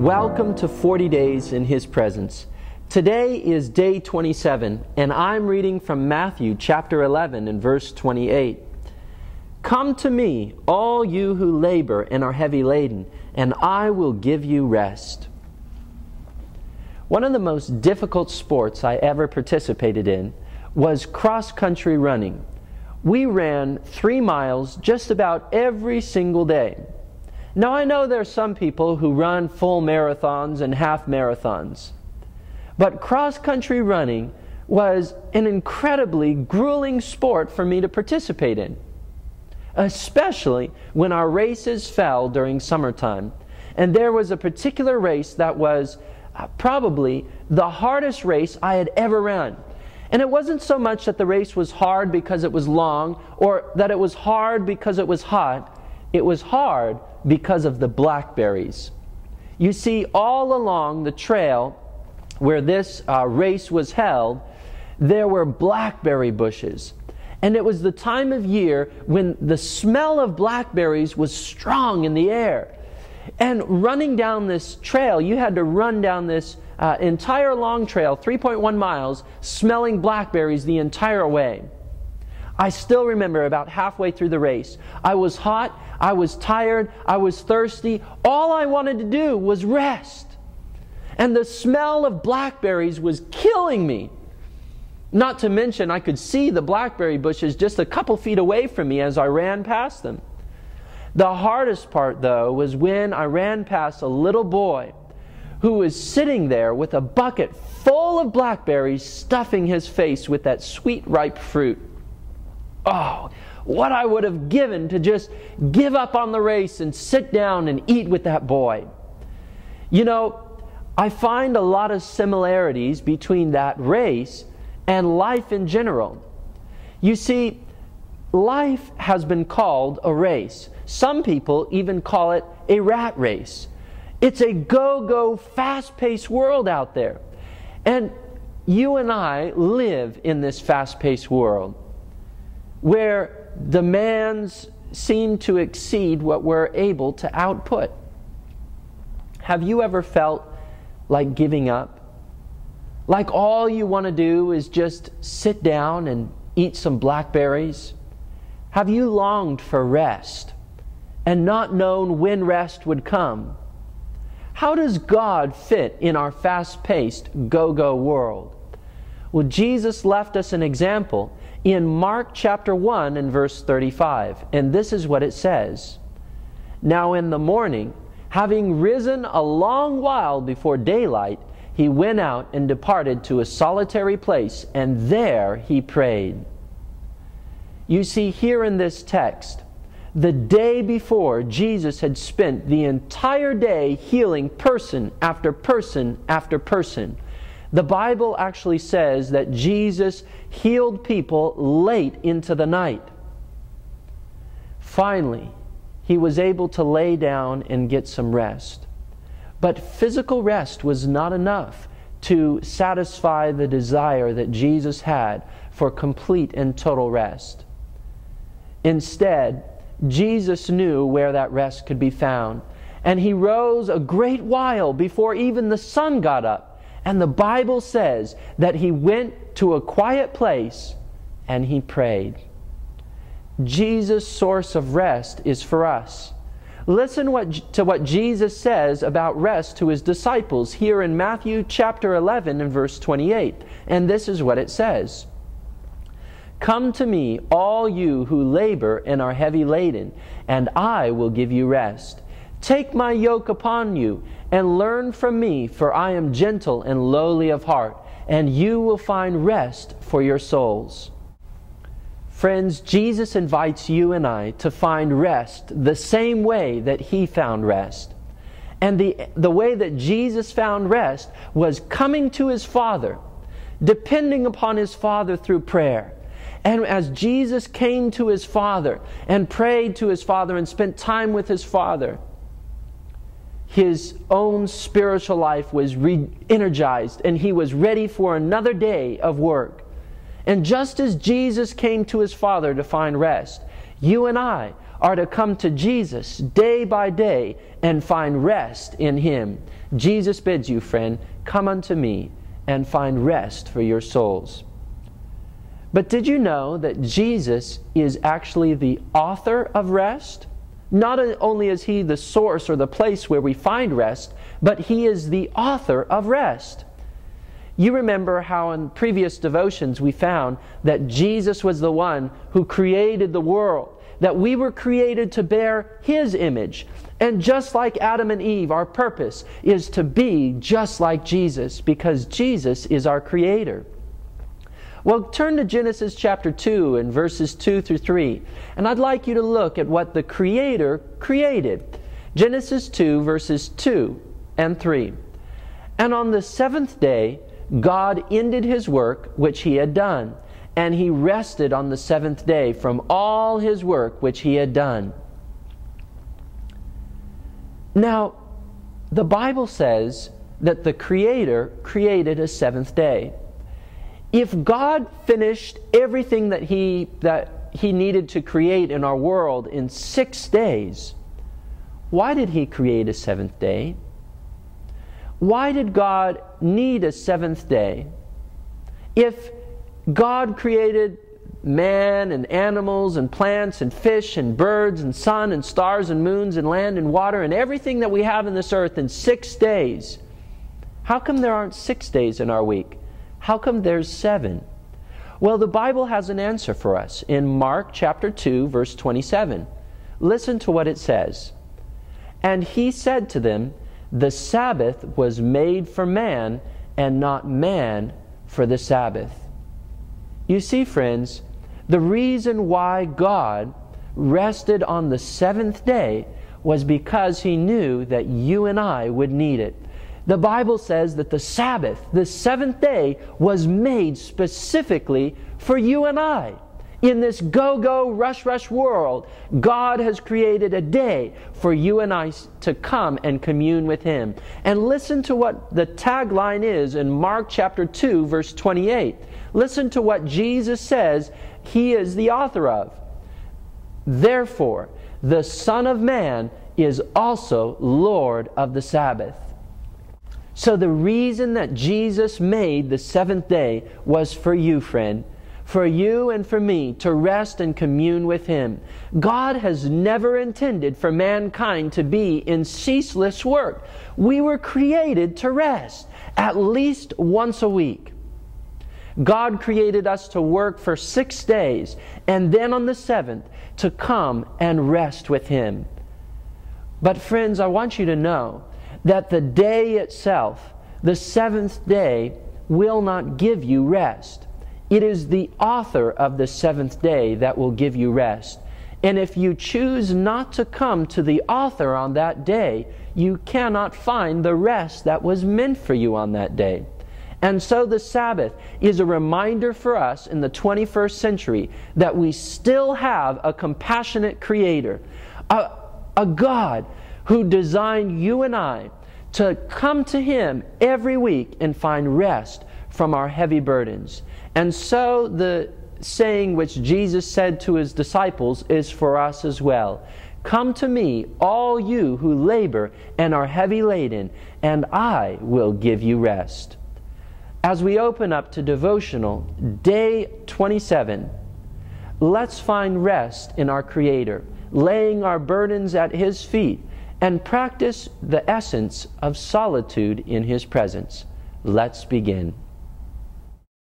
Welcome to 40 Days in His Presence. Today is day 27, and I'm reading from Matthew chapter 11 and verse 28. Come to me, all you who labor and are heavy laden, and I will give you rest. One of the most difficult sports I ever participated in was cross-country running. We ran 3 miles just about every single day. Now I know there are some people who run full marathons and half marathons, but cross-country running was an incredibly grueling sport for me to participate in, especially when our races fell during summertime. And there was a particular race that was probably the hardest race I had ever run. And it wasn't so much that the race was hard because it was long, or that it was hard because it was hot. It was hard because of the blackberries. You see, all along the trail where this race was held, there were blackberry bushes. And it was the time of year when the smell of blackberries was strong in the air. And running down this trail, you had to run down this entire long trail, 3.1 miles, smelling blackberries the entire way. I still remember about halfway through the race, I was hot, I was tired, I was thirsty. All I wanted to do was rest. And the smell of blackberries was killing me. Not to mention, I could see the blackberry bushes just a couple feet away from me as I ran past them. The hardest part, though, was when I ran past a little boy who was sitting there with a bucket full of blackberries, stuffing his face with that sweet, ripe fruit. Oh, what I would have given to just give up on the race and sit down and eat with that boy. You know, I find a lot of similarities between that race and life in general. You see, life has been called a race. Some people even call it a rat race. It's a go-go, fast-paced world out there. And you and I live in this fast-paced world where demands seem to exceed what we're able to output. Have you ever felt like giving up? Like all you want to do is just sit down and eat some blackberries? Have you longed for rest and not known when rest would come? How does God fit in our fast-paced, go-go world? Well, Jesus left us an example in Mark chapter 1 and verse 35. And this is what it says. Now in the morning, having risen a long while before daylight, he went out and departed to a solitary place, and there he prayed. You see, here in this text, the day before, Jesus had spent the entire day healing person after person after person. The Bible actually says that Jesus healed people late into the night. Finally, he was able to lay down and get some rest. But physical rest was not enough to satisfy the desire that Jesus had for complete and total rest. Instead, Jesus knew where that rest could be found, and he rose a great while before even the sun got up. And the Bible says that he went to a quiet place and he prayed. Jesus' source of rest is for us. Listen to what Jesus says about rest to his disciples here in Matthew chapter 11 and verse 28. And this is what it says. Come to me, all you who labor and are heavy laden, and I will give you rest. Take my yoke upon you and learn from me, for I am gentle and lowly of heart, and you will find rest for your souls. Friends, Jesus invites you and I to find rest the same way that he found rest. And the way that Jesus found rest was coming to his Father, depending upon his Father through prayer. And as Jesus came to his Father and prayed to his Father and spent time with his Father, his own spiritual life was re-energized and he was ready for another day of work. And just as Jesus came to his Father to find rest, you and I are to come to Jesus day by day and find rest in him. Jesus bids you, friend, come unto me and find rest for your souls. But did you know that Jesus is actually the author of rest? Not only is he the source or the place where we find rest, but he is the author of rest. You remember how in previous devotions we found that Jesus was the one who created the world, that we were created to bear his image. And just like Adam and Eve, our purpose is to be just like Jesus, because Jesus is our creator. Well, turn to Genesis chapter 2 and verses 2 through 3. And I'd like you to look at what the Creator created. Genesis 2 verses 2 and 3. And on the seventh day, God ended his work which he had done, and he rested on the seventh day from all his work which he had done. Now, the Bible says that the Creator created a seventh day. If God finished everything that he needed to create in our world in 6 days, why did he create a seventh day? Why did God need a seventh day? If God created man and animals and plants and fish and birds and sun and stars and moons and land and water and everything that we have in this earth in 6 days, how come there aren't 6 days in our week? How come there's 7? Well, the Bible has an answer for us in Mark chapter 2, verse 27. Listen to what it says. And he said to them, the Sabbath was made for man, and not man for the Sabbath. You see, friends, the reason why God rested on the seventh day was because he knew that you and I would need it. The Bible says that the Sabbath, the seventh day, was made specifically for you and I. In this go-go, rush-rush world, God has created a day for you and I to come and commune with him. And listen to what the tagline is in Mark chapter 2, verse 28. Listen to what Jesus says he is the author of. Therefore, the Son of Man is also Lord of the Sabbath. So the reason that Jesus made the seventh day was for you, friend. For you and for me to rest and commune with him. God has never intended for mankind to be in ceaseless work. We were created to rest at least once a week. God created us to work for 6 days, and then on the seventh to come and rest with him. But friends, I want you to know that the day itself, the seventh day, will not give you rest. It is the author of the seventh day that will give you rest. And if you choose not to come to the author on that day, you cannot find the rest that was meant for you on that day. And so the Sabbath is a reminder for us in the 21st century that we still have a compassionate Creator, a God who designed you and I to come to him every week and find rest from our heavy burdens. And so the saying which Jesus said to his disciples is for us as well. Come to me, all you who labor and are heavy laden, and I will give you rest. As we open up to devotional day 27, let's find rest in our Creator, laying our burdens at his feet, and practice the essence of solitude in his presence. Let's begin.